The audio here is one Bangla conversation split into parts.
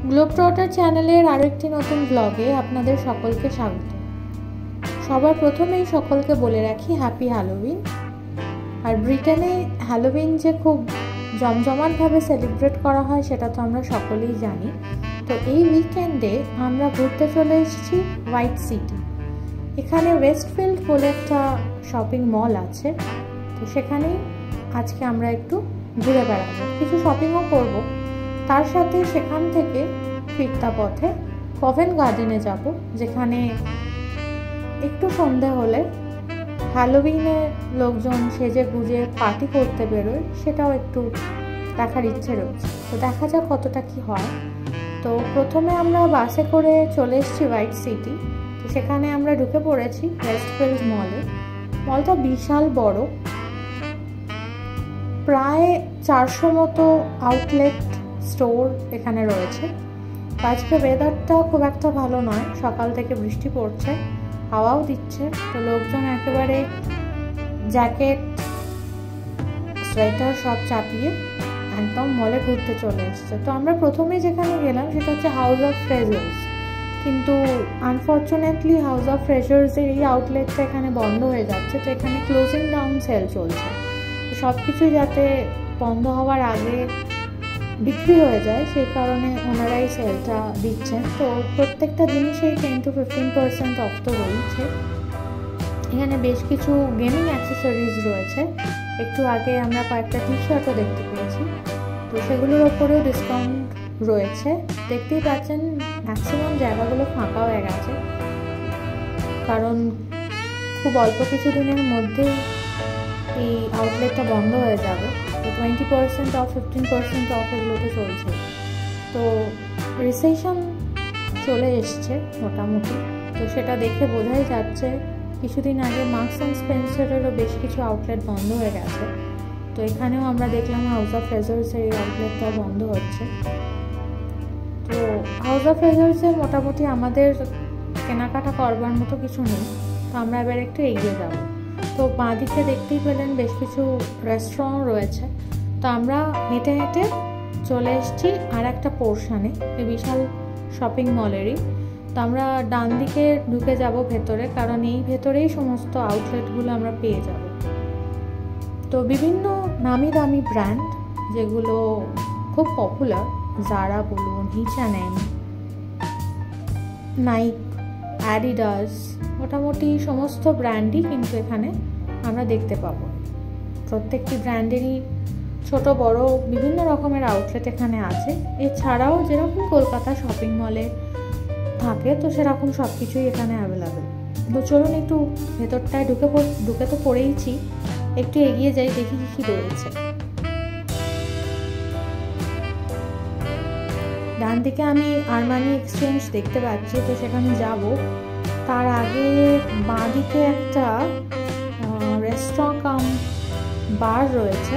গ্লোবট্রটার চ্যানেলের আরও একটি নতুন ব্লগে আপনাদের সকলকে স্বাগত। সবার প্রথমেই সকলকে বলে রাখি হ্যাপি হ্যালোউইন। আর ব্রিটেনে হ্যালোউইন যে খুব জমজমাটভাবে সেলিব্রেট করা হয় সেটা তো আমরা সকলেই জানি। তো এই উইকেন্ডে আমরা ঘুরতে চলে এসেছি হোয়াইট সিটি। এখানে ওয়েস্টফিল্ড বলে একটা শপিং মল আছে, তো সেখানেই আজকে আমরা একটু ঘুরে বেড়াবো, কিছু শপিংও করব। তার সাথে সেখান থেকে ফিরতা পথে কভেন্ট গার্ডেনে যাব, যেখানে একটু সন্ধে হলে হ্যালোউইনে লোকজন সেজে গুজে পার্টি করতে বেরোয়, সেটাও একটু দেখার ইচ্ছে রয়েছে। তো দেখা যাক কতটা কি হয়। তো প্রথমে আমরা বাসে করে চলে এসেছি হোয়াইট সিটি। তো সেখানে আমরা ঢুকে পড়েছি ওয়েস্টফিল্ড মলে। মলটা বিশাল বড়, প্রায় 400 মতো আউটলেট স্টোর এখানে রয়েছে। আজকে ওয়েদারটা খুব একটা ভালো নয়, সকাল থেকে বৃষ্টি পড়ছে, হাওয়াও দিচ্ছে। তো লোকজন একেবারে জ্যাকেট সোয়েটার সব চাপিয়ে একদম মলে ঘুরতে চলে এসছে। তো আমরা প্রথমে যেখানে গেলাম সেটা হচ্ছে হাউস অফ ফ্রেজার্স, কিন্তু আনফর্চুনেটলি হাউস অফ ফ্রেজার্সের এই আউটলেটটা এখানে বন্ধ হয়ে যাচ্ছে। তো এখানে ক্লোজিং ডাউন সেল চলছে, সব কিছুই যাতে বন্ধ হওয়ার আগে বিক্রি হয়ে যায় সেই কারণে ওনারাই সেলটা দিচ্ছেন। তো প্রত্যেকটা জিনিসেই 10 to 15% অফ তো রয়েছে। এখানে বেশ কিছু গেমিং অ্যাক্সেসরিজ রয়েছে। একটু আগে আমরা কয়েকটা টি শার্টও দেখতে পেয়েছি, তো সেগুলোর ওপরেও ডিসকাউন্ট রয়েছে। দেখতেই পাচ্ছেন ম্যাক্সিমাম জায়গাগুলো ফাঁকা হয়ে গেছে, কারণ খুব অল্প কিছু দিনের মধ্যেই এই আউটলেটটা বন্ধ হয়ে যাবে। তো 20% অফ, 15% অফ এগুলো তো চলছে। তো রিসেশন চলে এসছে মোটামুটি, তো সেটা দেখে বোঝাই যাচ্ছে। কিছুদিন আগে মার্কস অ্যান্ড স্পেন্সারেরও বেশ কিছু আউটলেট বন্ধ হয়ে গেছে। তো এখানেও আমরা দেখলাম হাউস অফ ফ্রেজার্সের এই আউটলেটটা বন্ধ হচ্ছে। তো হাউস অফ ফ্রেজার্সে মোটামুটি আমাদের কেনাকাটা করবার মতো কিছু নেই, তো আমরা এবার একটু এগিয়ে যাব। তো বাঁদিকে দেখতেই পেলেন বেশ কিছু রেস্টুরেন্ট রয়েছে। তো আমরা হেঁটে হেঁটে চলে এসেছি আর একটা পোর্শনে, এই বিশাল শপিং মলেরই। তো আমরা ডান দিকে ঢুকে যাব ভেতরে, কারণ এই ভেতরেই সমস্ত আউটলেটগুলো আমরা পেয়ে যাব। তো বিভিন্ন নামি দামি ব্র্যান্ড যেগুলো খুব পপুলার, জারা বলুন, H&M, নাইক, অ্যাডিডাস, মোটামুটি সমস্ত ব্র্যান্ডই কিন্তু এখানে আমরা দেখতে পাবো। প্রত্যেকটি ব্র্যান্ডেরই ছোট বড় বিভিন্ন রকমের আউটলেট এখানে আছে। এছাড়াও যেরকম কলকাতা শপিং মলে থাকে, তো সেরকম সব কিছুই এখানে অ্যাভেলেবেল। তো চলুন একটু ভেতরটায় ঢুকে তো পড়েইছি, একটু এগিয়ে যাই, দেখি কী রয়েছে। ডান দিকে আমি আরমানি এক্সচেঞ্জ দেখতে পাচ্ছি, তো সেখানে যাব। তার আগে বাঁ দিকে একটা রেস্টুরেন্ট কাম বার রয়েছে,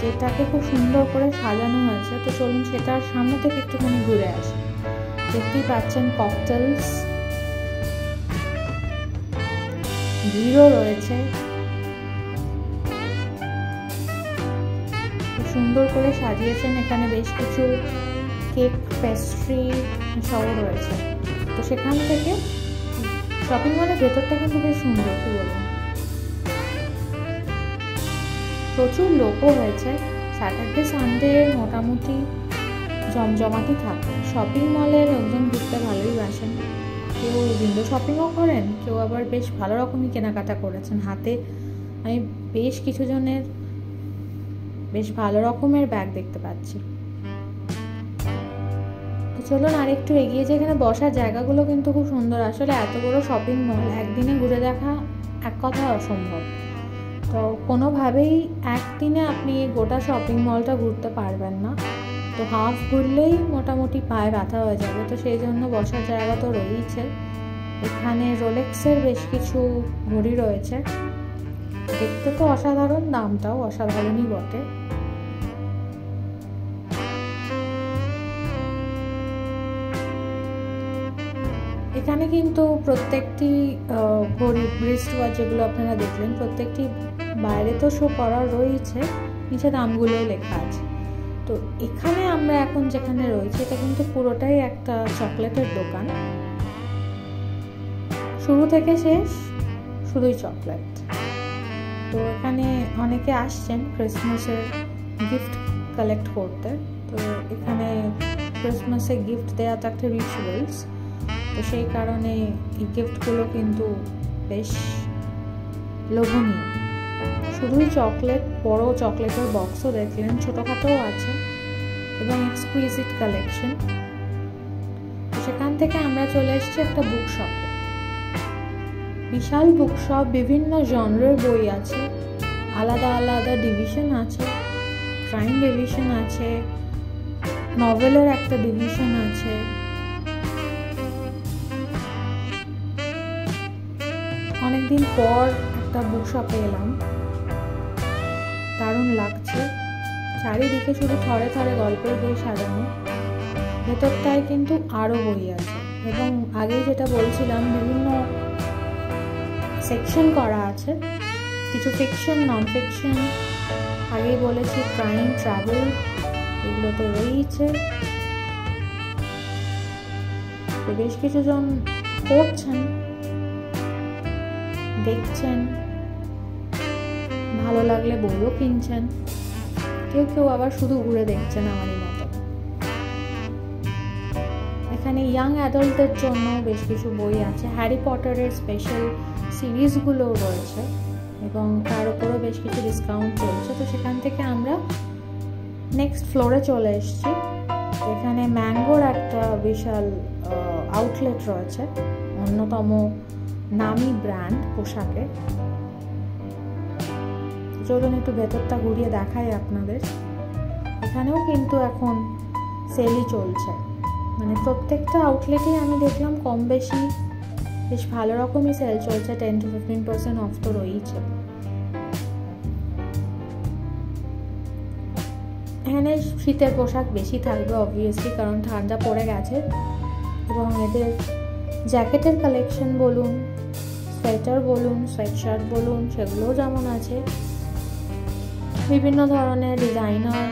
যেটাকে খুব সুন্দর করে সাজানো হয়েছে। তো চলুন সেটার সামনে থেকে একটুখানি ঘুরে আসি। দেখতেই পাচ্ছেন ককটেলস, ভিড়ও রয়েছে, খুব সুন্দর করে সাজিয়েছেন। এখানে বেশ কিছু কেক, পেস্ট্রি সব রয়েছে। তো সেখান থেকে শপিং মলের ভেতরটা কিন্তু বেশ সুন্দর, কি বলুন। প্রচুর লোকও হয়েছে। স্যাটারডে সানডে মোটামুটি জমজমাটি থাকে। শপিং মলে লোকজন ঘুরতে ভালোই বাসেন, কেউ উইন্ডো শপিংও করেন, কেউ আবার বেশ ভালো রকমই কেনাকাটা করেছেন। হাতে আমি বেশ কিছু জনের বেশ ভালো রকমের ব্যাগ দেখতে পাচ্ছি। তো চলুন আর একটু এগিয়ে যে, এখানে বসার জায়গাগুলো কিন্তু খুব সুন্দর। আসলে এত বড় শপিং মল একদিনে ঘুরে দেখা এক কথায় অসম্ভব। তো কোনোভাবেই একদিনে আপনি গোটা শপিং মলটা ঘুরতে পারবেন না। তো হাফ ঘুরলেই মোটামুটি পায়ে ব্যথা হয়ে যাবে। তো সেই জন্য বসার জায়গা তো রয়েইছে। এখানে রোলেক্সের বেশ কিছু ঘড়ি রয়েছে, দেখতে তো অসাধারণ, দামটাও অসাধারণই বটে। এখানে কিন্তু প্রত্যেকটি ঘড়ি, রিস্ট ওয়াচ যেগুলো আপনারা দেখলেন, প্রত্যেকটি বাইরে তো শো করা রয়েছে, নিচে দামগুলোও লেখা আছে। তো এখানে আমরা এখন যেখানে রয়েছি এটা কিন্তু পুরোটাই একটা চকলেটের দোকান, শুরু থেকে শেষ শুধুই চকলেট। তো এখানে অনেকে আসছেন ক্রিসমাসের গিফট কালেক্ট করতে। তো এখানে ক্রিসমাসে গিফট দেওয়া তো একটা রিচুয়ালস, তো সেই কারণে এই গিফটগুলো কিন্তু বেশ লোভনীয়। শুধুই চকলেট, বড় চকলেটের বক্সও দেখলেন, ছোটোখাটোও আছে এবং এক্সকুইজিট কালেকশন। সেখান থেকে আমরা চলে এসেছি একটা বুক শপে। বিশাল বুক শপ, বিভিন্ন জনরের বই আছে, আলাদা আলাদা ডিভিশন আছে, ক্রাইম ডিভিশন আছে, নভেলের একটা ডিভিশন আছে। অনেকদিন পর একটা বুক শপে এলাম, দারুণ লাগছে। চারিদিকে শুধু থরে থরে গল্পের বই সাজানো, ভেতরটায় কিন্তু আরও বই আছে। এবং আগেই যেটা বলছিলাম, বিভিন্ন সেকশন করা আছে, কিছু ফিকশন, নন ফিকশন, আগেই বলেছি ক্রাইম, ট্রাভেল, এগুলো তো রয়েছে। বেশ কিছুজন পড়ছেন, দেখছেন, ভালো লাগলে বইও কিনছেন, কেউ কেউ আবার শুধু ঘুরে দেখছেন আমারই মতো। এখানে ইয়াং অ্যাডাল্টদের জন্য বেশ কিছু বই আছে, হ্যারি পটারের স্পেশাল সিরিজগুলোও রয়েছে এবং তার উপরেও বেশ কিছু ডিসকাউন্ট চলছে। তো সেখান থেকে আমরা নেক্সট ফ্লোরে চলে এসেছি। এখানে ম্যাঙ্গোর একটা বিশাল আউটলেট রয়েছে, অন্যতম নামি ব্র্যান্ড পোশাকে। চলুন একটু ভেতরটা ঘুরিয়ে দেখাই আপনাদের। এখানেও কিন্তু এখন সেলই চলছে, মানে প্রত্যেকটা আউটলেটেই আমি দেখলাম কম বেশি বেশ ভালো রকমই সেল চলছে, 10 to 15% অফ তো রয়েছে। এখানে শীতের পোশাক বেশি থাকবে অবভিয়াসলি, কারণ ঠান্ডা পড়ে গেছে। এবং এদের জ্যাকেটের কালেকশন বলুন, সোয়েটার বলুন, সোয়েটশার্ট বলুন, সেগুলোও যেমন আছে। বিভিন্ন ধরনের ডিজাইনার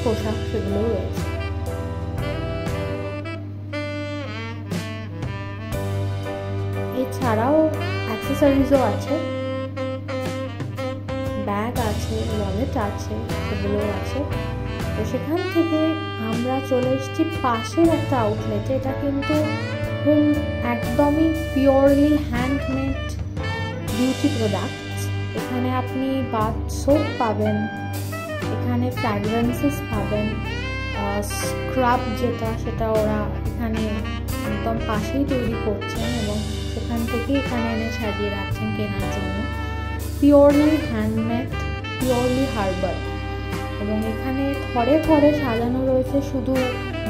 পোশাক সেগুলোও রয়েছে। এছাড়াও অ্যাক্সেসরিজও আছে, ব্যাগ আছে, ওয়ালেট আছে, সেগুলোও আছে। তো সেখান থেকে আমরা চলে এসেছি পাশের একটা আউটলেটে। এটা কিন্তু একদমই পিওরলি হ্যান্ডমেড বিউটি প্রোডাক্টস। এখানে আপনি বাথ সোপ পাবেন, এখানে ফ্র্যাগ্রেন্সেস পাবেন, স্ক্রাব যেটা সেটা ওরা এখানে একদম পাশেই তৈরি করছেন এবং সেখান থেকে এখানে এনে সাজিয়ে রাখছেন কেনার জন্য। Purely handmade, purely herbal. এবং এখানে থরে থরে সাজানো রয়েছে শুধু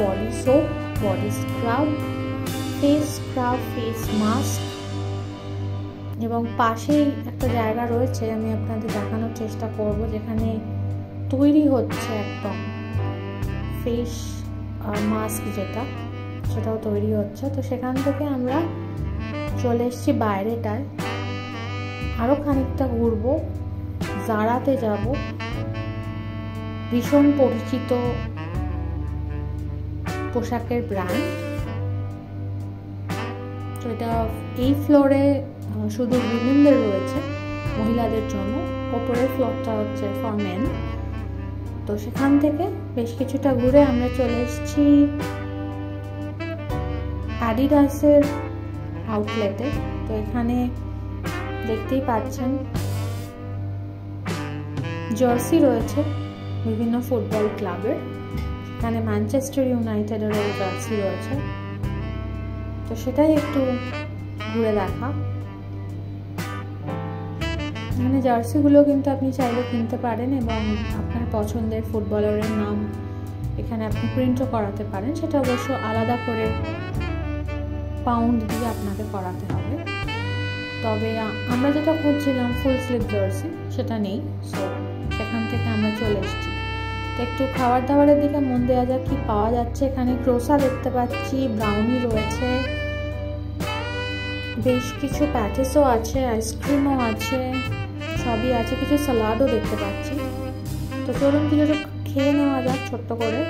body soap, body scrub, face scrub, face mask. এবং পাশেই একটা জায়গা রয়েছে, আমি আপনাদের দেখানোর চেষ্টা করব, যেখানে তৈরি হচ্ছে একদম ফেস মাস্ক যেটা, সেটাও তৈরি হচ্ছে। তো সেখান থেকে আমরা চলে এসেছি বাইরেটায়, আরও খানিকটা ঘুরবো, জারাতে যাব, ভীষণ পরিচিত পোশাকের ব্র্যান্ড। তো এটা এই ফ্লোরে শুধু উইমেনদের রয়েছে, মহিলাদের জন্য। ওপরের ফ্লোরটা হচ্ছে ফর মেন। তো সেখান থেকে বেশ কিছুটা ঘুরে আমরা চলে এসেছি অ্যাডিডাসের আউটলেটে। তো এখানে দেখতেই পাচ্ছেন জার্সি রয়েছে বিভিন্ন ফুটবল ক্লাবের। এখানে ম্যানচেস্টার ইউনাইটেডেরও জার্সি রয়েছে, তো সেটাই একটু ঘুরে দেখা। এখানে জার্সিগুলো কিন্তু আপনি চাইলে কিনতে পারেন এবং আপনার পছন্দের ফুটবলারের নাম এখানে আপনি প্রিন্টও করাতে পারেন। সেটা অবশ্য আলাদা করে পাউন্ড দিয়ে আপনাকে করাতে হবে। তবে আমরা যেটা খুঁজছিলাম ফুল স্লিভ জার্সি, সেটা নেই। সো সেখান থেকে আমরা চলে এসেছি। তো একটু খাবার দাবারের দিকে মন দেওয়া যাক কি পাওয়া যাচ্ছে। এখানে ক্রোসা দেখতে পাচ্ছি, ব্রাউনি রয়েছে, বেশ কিছু প্যাটিসও আছে, আইসক্রিমও আছে, সবই আছে, কিছু সালাডও দেখতে পাচ্ছি। তো চলুন কিছু খেয়ে নেওয়া যাক ছোট্ট করে।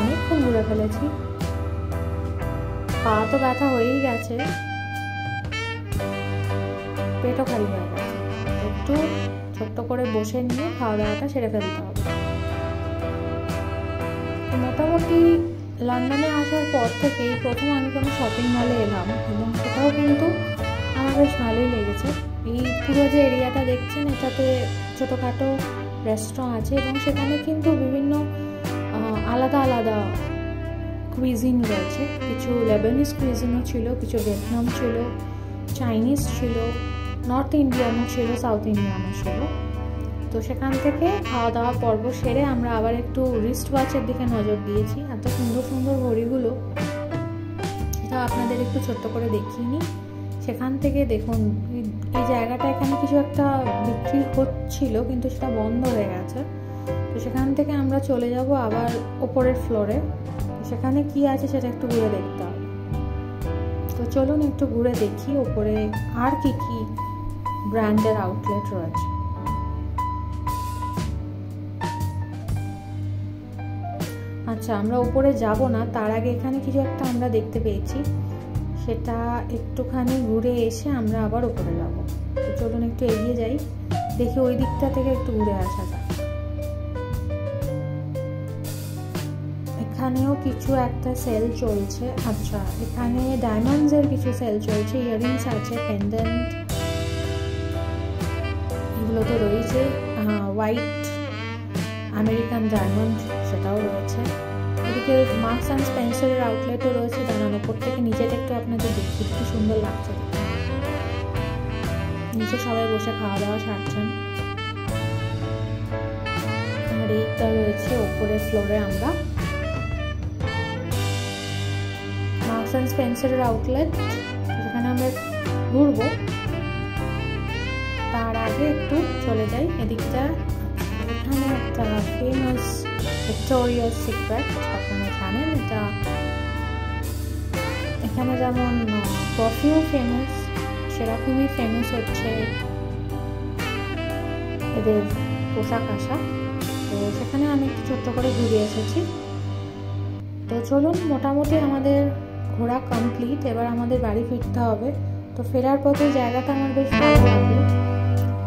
অনেকক্ষণ ঘুরে ফেলেছি, পা তো ব্যথা হয়েই গেছে, পেটও খালি হয়ে গেছে। একটু ছোট্ট করে বসে নিয়ে খাওয়া দাওয়াটা সেরে ফেলতে হবে। মোটামুটি লন্ডনে আসার পর থেকেই প্রথম আমি কোনো শপিং মলে এলাম, এবং সেটাও কিন্তু আমার বেশ ভালোই লেগেছে। এই পুরো যে এরিয়াটা দেখছেন, এটাতে ছোটোখাটো রেস্টুরেন্ট আছে, এবং সেখানে কিন্তু বিভিন্ন আলাদা আলাদা কুইজিন রয়েছে। কিছু লেবানিজ কুইজিনও ছিল, কিছু ভিয়েতনাম ছিল, চাইনিজ ছিল, নর্থ ইন্ডিয়ানও ছিল, সাউথ ইন্ডিয়ানও ছিল। তো সেখান থেকে খাওয়া দাওয়া পর্ব সেরে আমরা আবার একটু রিস্ট ওয়াচের দিকে নজর দিয়েছি। এত সুন্দর সুন্দর ঘড়িগুলো, এটা আপনাদের একটু ছোট্ট করে দেখিয়ে নিই। সেখান থেকে দেখুন এই জায়গাটা, এখানে কিছু একটা বিক্রি হচ্ছিল কিন্তু সেটা বন্ধ হয়ে গেছে। তো সেখান থেকে আমরা চলে যাব আবার ওপরের ফ্লোরে, সেখানে কি আছে সেটা একটু ঘুরে দেখতে হবে। তো চলুন একটু ঘুরে দেখি ওপরে আর কি কি ব্র্যান্ডের আউটলেট রয়েছে। আচ্ছা, আমরা উপরে যাব না, তার আগে এখানে কিছু একটা আমরা দেখতে পেয়েছি, সেটা একটুখানি ঘুরে এসে আমরা আবার উপরে যাব। তো চলুন একটু এগিয়ে যাই, দেখি ওই দিকটা থেকে একটু ঘুরে আসা যায়। এখানেও কিছু একটা সেল চলছে। আচ্ছা, এখানে ডায়মন্ডসের কিছু সেল চলছে, ইয়াররিংস আছে, পেন্ডেন্ট, এগুলো তো রয়েছে। হোয়াইট আমেরিকান ডায়মন্ড সেটাও রয়েছে। এদিকে মার্কস অ্যান্ড স্পেন্সারের আউটলেটও রয়েছে। দাঁড়ান, ওপর থেকে নিচেটা একটু আপনাদের দেখতে কি সুন্দর লাগছে। নিচে সবাই বসে খাওয়া দাওয়া সারছেন, আর এইটা রয়েছে ওপরের ফ্লোরে। আমরা মার্কস অ্যান্ড স্পেন্সারের আউটলেট, সেখানে আমরা ঘুরবো। তার আগে একটু চলে যাই এদিকটা। এখানে একটা ফেমাস ভিক্টোরিয়াস সিক্রেট, আপনারা জানেন এটা। এখানে যেমন পারফিউম ফেমাস, সেরকমই ফেমাস হচ্ছে এদের পোশাক আশাক। তো সেখানে আমি একটু ছোট্ট করে ঘুরে এসেছি। তো চলুন, মোটামুটি আমাদের ঘোরা কমপ্লিট, এবার আমাদের বাড়ি ফিরতে হবে। তো ফেরার পথে জায়গাটা আমার বেশ ভালো লাগলো,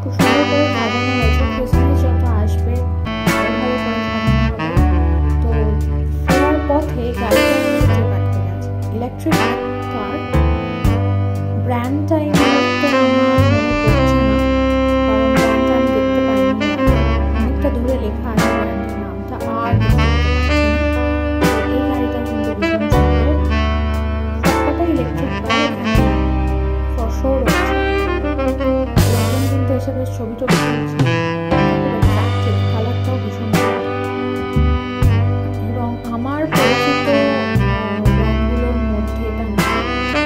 খুব সুন্দর করে সাজানো হয়েছে। ক্রিসমাস যত আসবে আরো ভালো করে সাজানো হবে। তো ফেরার পথে গাড়িটা নিয়ে কাটতে গেছে ইলেকট্রিক কার। ব্র্যান্ডটা এই মুহূর্তে আমার মনে পড়ছে না, কারণ ব্র্যান্ডটা আমি দেখতে পাইনি, অনেকটা দূরে লেখা আছে ব্র্যান্ডের নামটা, আর এই গাড়িটা কিন্তু ভীষণ সুন্দর। সবকটা ইলেকট্রিক কার ফর শোর রয়েছে, কিন্তু এসে বেশ ছবি টবি তুলছে, কালারটাও ভীষণ ভালো। এবং আমার পরিচিত ব্র্যান্ডগুলোর মধ্যে এটা না,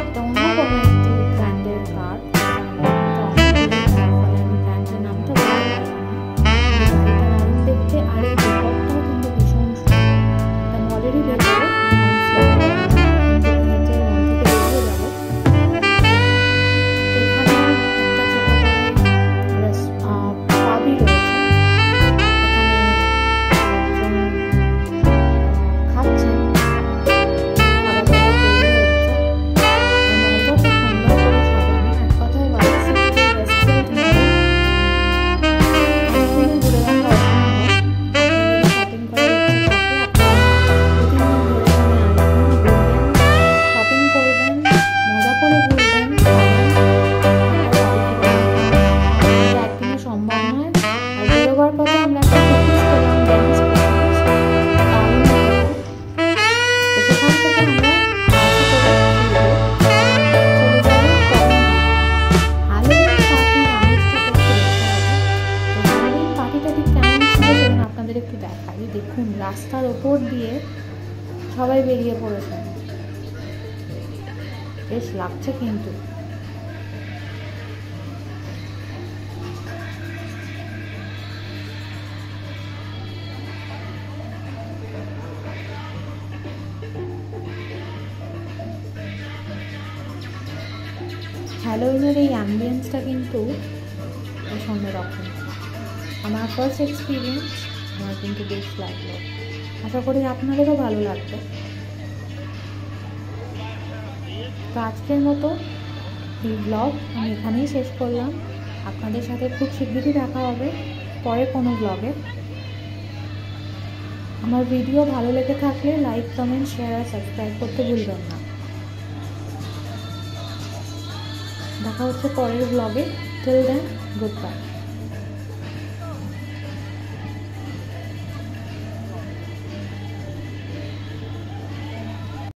এটা অন্য কোনো একটি ব্র্যান্ডের কার, ফলে আমি ব্র্যান্ডের নামটা বলতে পারলাম না। গাড়িটা দারুণ দেখতে, আর এই রেকর্ডটাও কিন্তু ভীষণ সুন্দর। আমি অলরেডি ভেতরে একটু দেখাই। দেখুন, রাস্তার ওপর দিয়ে সবাই বেরিয়ে পড়েছে, বেশ লাগছে কিন্তু। হ্যালোউইনের এই অ্যাম্বিয়েন্সটা কিন্তু ভীষণ রকম। আমার ফার্স্ট এক্সপিরিয়েন্স আমার কিন্তু বেশ লাগলো। আশা করি আপনাদেরও ভালো লাগবে। তো আজকের মতো এই ব্লগ আমি এখানেই শেষ করলাম। আপনাদের সাথে খুব শিগগিরই দেখা হবে পরে কোনো ব্লগে। আমার ভিডিও ভালো লেগে থাকলে লাইক, কমেন্ট, শেয়ার আর সাবস্ক্রাইব করতে ভুলবেন না। দেখা হচ্ছে পরের ব্লগে। Till then, good by.